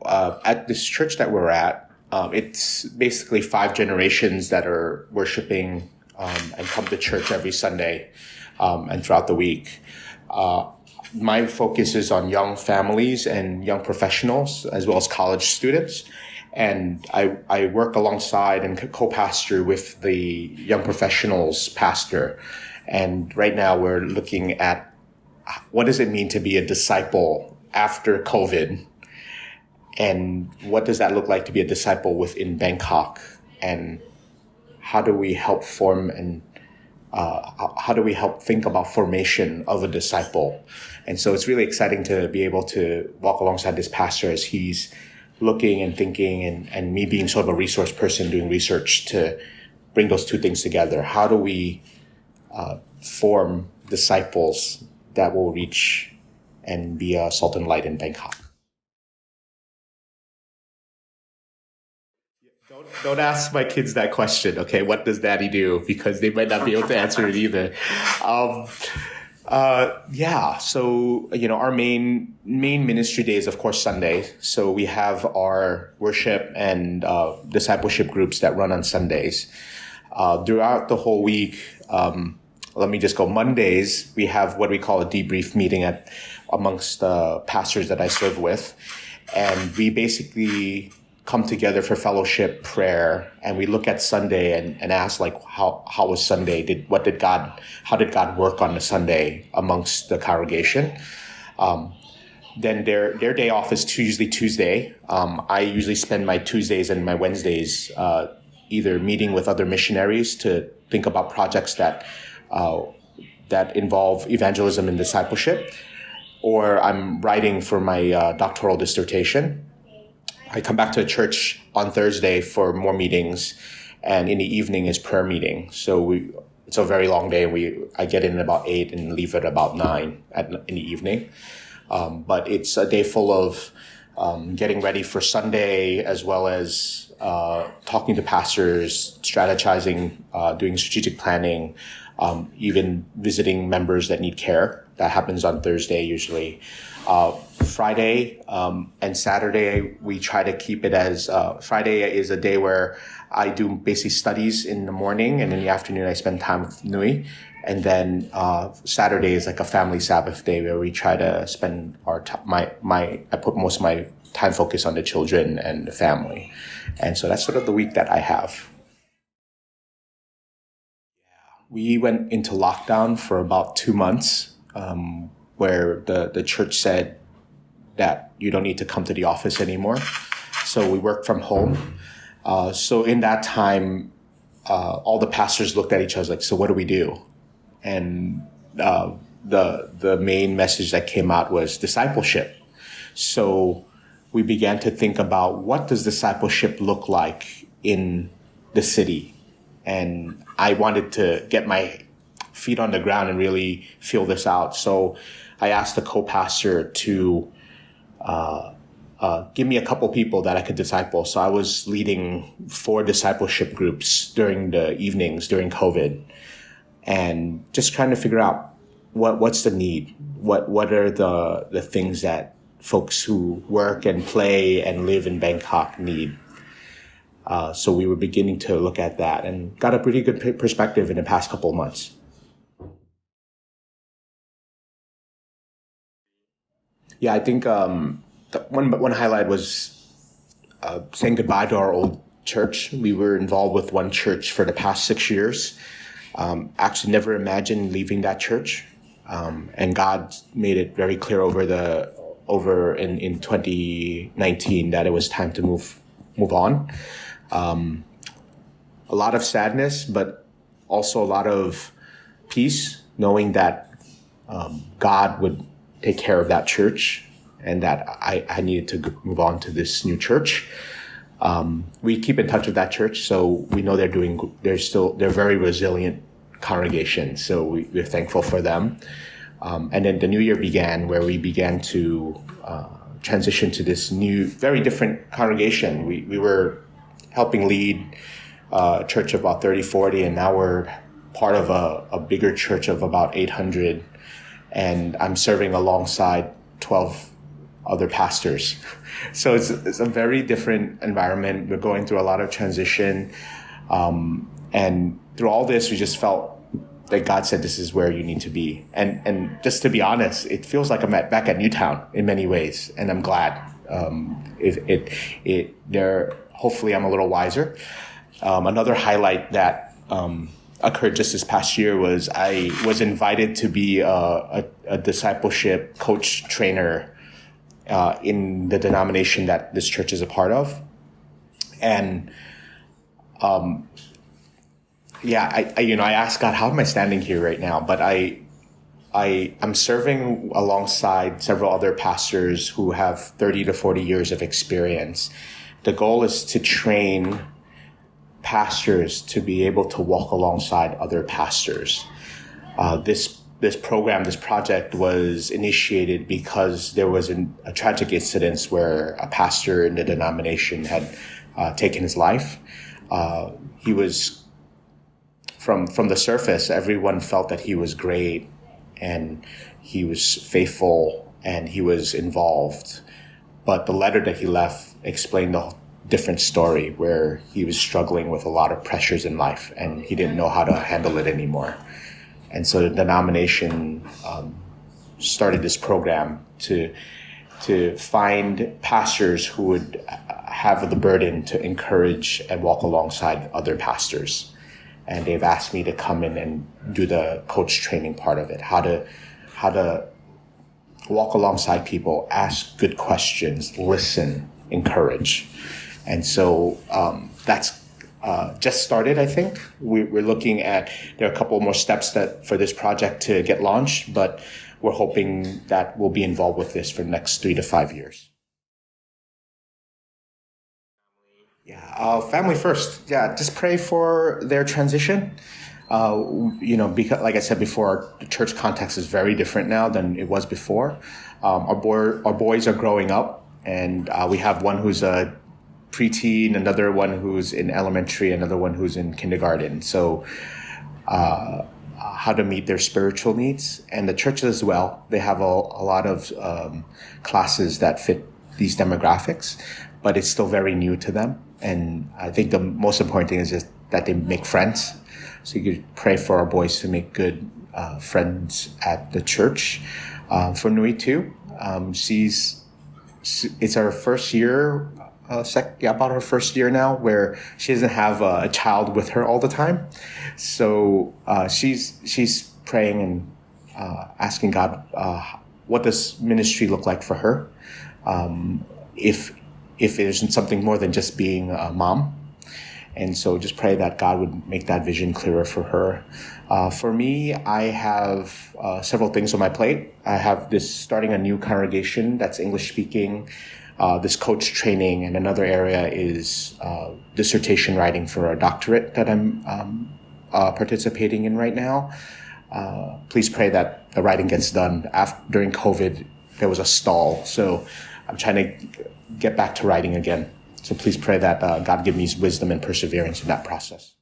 At this church that we're at, it's basically five generations that are worshiping and come to church every Sunday and throughout the week. My focus is on young families and young professionals, as well as college students. And I work alongside and co-pastor with the young professionals pastor. And right now we're looking at what does it mean to be a disciple after COVID? And what does that look like to be a disciple within Bangkok? And how do we help form and how do we help think about formation of a disciple? And so it's really exciting to be able to walk alongside this pastor as he's looking and thinking and me being sort of a resource person doing research to bring those two things together. How do we form disciples that will reach and be a salt and light in Bangkok? Don't ask my kids that question, okay? What does daddy do? Because they might not be able to answer it either. Our main ministry day is, of course, Sunday. So we have our worship and discipleship groups that run on Sundays. Throughout the whole week, let me just go. Mondays, we have what we call a debrief meeting amongst the pastors that I serve with. And we basically come together for fellowship, prayer, and we look at Sunday and ask, like, how was Sunday? How did God work on the Sunday amongst the congregation? Then their day off is usually Tuesday. I usually spend my Tuesdays and my Wednesdays either meeting with other missionaries to think about projects that involve evangelism and discipleship, or I'm writing for my doctoral dissertation. I come back to church on Thursday for more meetings, and in the evening is prayer meeting. So it's a very long day. I get in at about 8 and leave at about 9 in the evening. But it's a day full of getting ready for Sunday, as well as talking to pastors, strategizing, doing strategic planning, even visiting members that need care. That happens on Thursday usually. Friday and Saturday, we try to keep it as Friday is a day where I do basically studies in the morning, and in the afternoon I spend time with Nui. And then Saturday is like a family Sabbath day where we try to spend I put most of my time focus on the children and the family. And so that's sort of the week that I have. We went into lockdown for about 2 months, where the church said that you don't need to come to the office anymore. So we worked from home. So in that time, all the pastors looked at each other like, so what do we do? And the main message that came out was discipleship. So we began to think about, what does discipleship look like in the city? And I wanted to get my feet on the ground and really feel this out. So I asked the co-pastor to give me a couple people that I could disciple. So I was leading 4 discipleship groups during the evenings during COVID, and just trying to figure out what's the need, what are the things that folks who work and play and live in Bangkok need. So we were beginning to look at that and got a pretty good perspective in the past couple of months. Yeah, I think one highlight was saying goodbye to our old church. We were involved with one church for the past 6 years. Actually never imagined leaving that church. And God made it very clear over in 2019 that it was time to move on. A lot of sadness, but also a lot of peace, knowing that God would take care of that church, and that I needed to move on to this new church. We keep in touch with that church, so we know they're very resilient congregation. So we're thankful for them. And then the new year began, where we began to transition to this new, very different congregation. We were helping lead a church of about 30, 40, and now we're part of a bigger church of about 800. And I'm serving alongside 12 other pastors. So it's a very different environment. We're going through a lot of transition. And through all this, we just felt that God said, this is where you need to be. And just to be honest, it feels like I'm back at Newtown in many ways. And I'm glad. Hopefully I'm a little wiser. Another highlight that occurred just this past year was I was invited to be a discipleship coach trainer in the denomination that this church is a part of. And I asked God, how am I standing here right now? But I'm serving alongside several other pastors who have 30 to 40 years of experience. The goal is to train pastors to be able to walk alongside other pastors. This project was initiated because there was a tragic incident where a pastor in the denomination had taken his life. He was, from the surface, everyone felt that he was great and he was faithful and he was involved. But the letter that he left explained a different story where he was struggling with a lot of pressures in life and he didn't know how to handle it anymore. And so the denomination started this program to find pastors who would have the burden to encourage and walk alongside other pastors. And they've asked me to come in and do the coach training part of it, how to walk alongside people, ask good questions, listen, encourage. And so that's just started, I think. We're looking at, there are a couple more steps for this project to get launched, but we're hoping that we'll be involved with this for the next 3 to 5 years. Family first. Yeah, just pray for their transition. Because, like I said before, the church context is very different now than it was before. Our boys are growing up, and we have one who's a preteen, another one who's in elementary, another one who's in kindergarten. So how to meet their spiritual needs. And the church as well, they have a lot of classes that fit these demographics, but it's still very new to them. And I think the most important thing is just that they make friends. So you could pray for our boys to make good friends at the church. For Nui too, it's our first year, about her first year now, where she doesn't have a child with her all the time. So she's praying and asking God, what does ministry look like for her? If it isn't something more than just being a mom. And so just pray that God would make that vision clearer for her. For me, I have several things on my plate. I have starting a new congregation that's English speaking, this coach training, and another area is dissertation writing for a doctorate that I'm participating in right now. Please pray that the writing gets done. During COVID, there was a stall. So I'm trying to get back to writing again. So please pray that God give me wisdom and perseverance in that process.